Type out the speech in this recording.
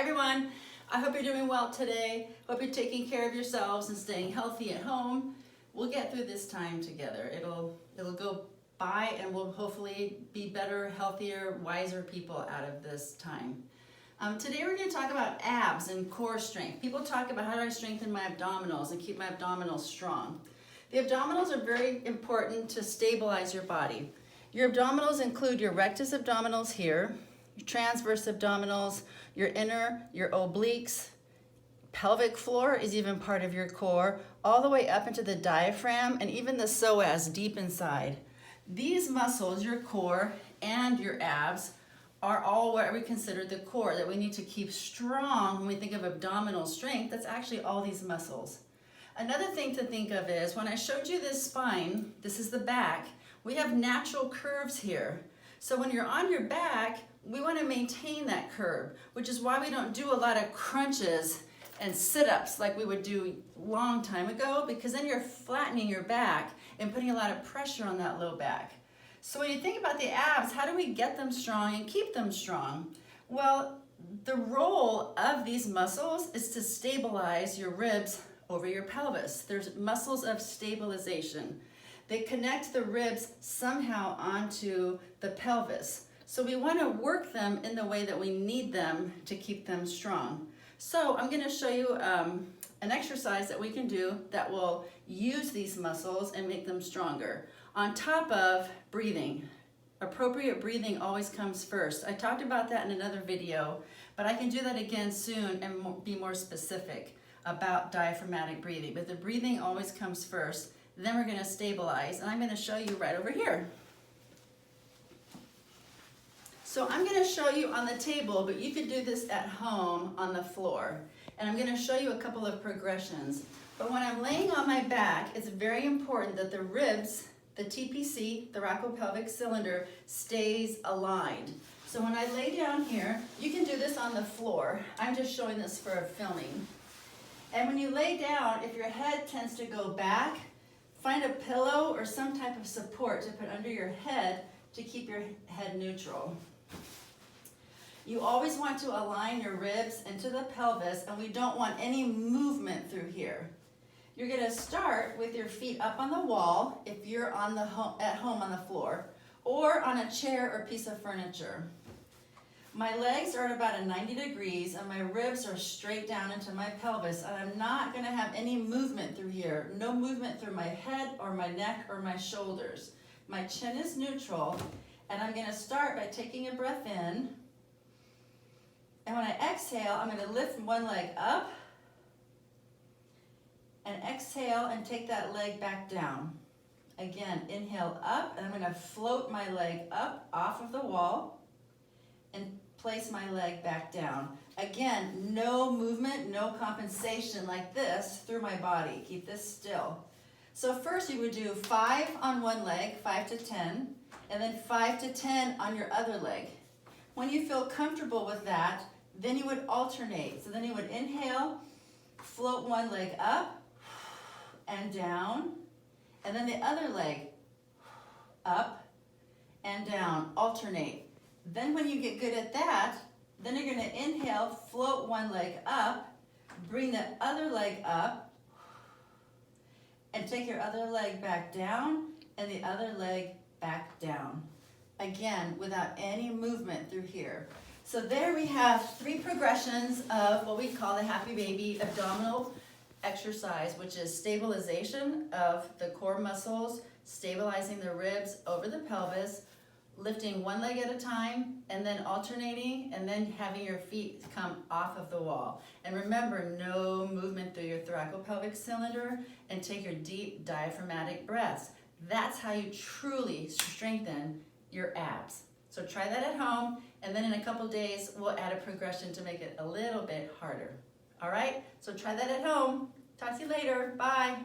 everyone. I hope you're doing well today. Hope you're taking care of yourselves and staying healthy at home. We'll get through this time together. It'll go by and we'll hopefully be better, healthier, wiser people out of this time. Today we're going to talk about abs and core strength. People talk about how do I strengthen my abdominals and keep my abdominals strong. The abdominals are very important to stabilize your body. Your abdominals include your rectus abdominals here, your transverse abdominals, your inner, your obliques, pelvic floor is even part of your core, all the way up into the diaphragm and even the psoas deep inside. These muscles, your core and your abs, are all what we consider the core that we need to keep strong when we think of abdominal strength. That's actually all these muscles. Another thing to think of is when I showed you this spine, this is the back, we have natural curves here. So when you're on your back, we want to maintain that curve, which is why we don't do a lot of crunches and sit-ups like we would do a long time ago, because then you're flattening your back and putting a lot of pressure on that low back. So when you think about the abs, how do we get them strong and keep them strong? Well, the role of these muscles is to stabilize your ribs over your pelvis. There's muscles of stabilization. They connect the ribs somehow onto the pelvis. So we want to work them in the way that we need them to keep them strong. So I'm going to show you an exercise that we can do that will use these muscles and make them stronger. On top of breathing. Appropriate breathing always comes first. I talked about that in another video, but I can do that again soon and be more specific about diaphragmatic breathing. But the breathing always comes first. Then we're going to stabilize, and I'm going to show you right over here. So I'm going to show you on the table, but you could do this at home on the floor. And I'm going to show you a couple of progressions. But when I'm laying on my back, it's very important that the ribs, the TPC, thoracolpelvic cylinder, stays aligned. So when I lay down here, you can do this on the floor. I'm just showing this for filming. And when you lay down, if your head tends to go back, find a pillow or some type of support to put under your head to keep your head neutral. You always want to align your ribs into the pelvis, and we don't want any movement through here. You're going to start with your feet up on the wall if you're at home on the floor, or on a chair or piece of furniture. My legs are at about 90 degrees and my ribs are straight down into my pelvis, and I'm not going to have any movement through here. No movement through my head or my neck or my shoulders. My chin is neutral, and I'm going to start by taking a breath in. And when I exhale, I'm going to lift one leg up and exhale and take that leg back down. Again, inhale up, and I'm going to float my leg up off of the wall and place my leg back down. Again, no movement, no compensation like this through my body. Keep this still. So first you would do 5 on one leg, 5 to 10, and then 5 to 10 on your other leg. When you feel comfortable with that, then you would alternate. So then you would inhale, float one leg up and down, and then the other leg up and down, alternate. Then when you get good at that, then you're going to inhale, float one leg up, bring the other leg up, and take your other leg back down, and the other leg back down. Again, without any movement through here. So there we have 3 progressions of what we call the happy baby abdominal exercise, which is stabilization of the core muscles, stabilizing the ribs over the pelvis, lifting one leg at a time, and then alternating, and then having your feet come off of the wall. And remember, no movement through your thoracolpelvic cylinder, and take your deep diaphragmatic breaths. That's how you truly strengthen your abs. So try that at home, and then in a couple days, we'll add a progression to make it a little bit harder. All right, so try that at home. Talk to you later. Bye.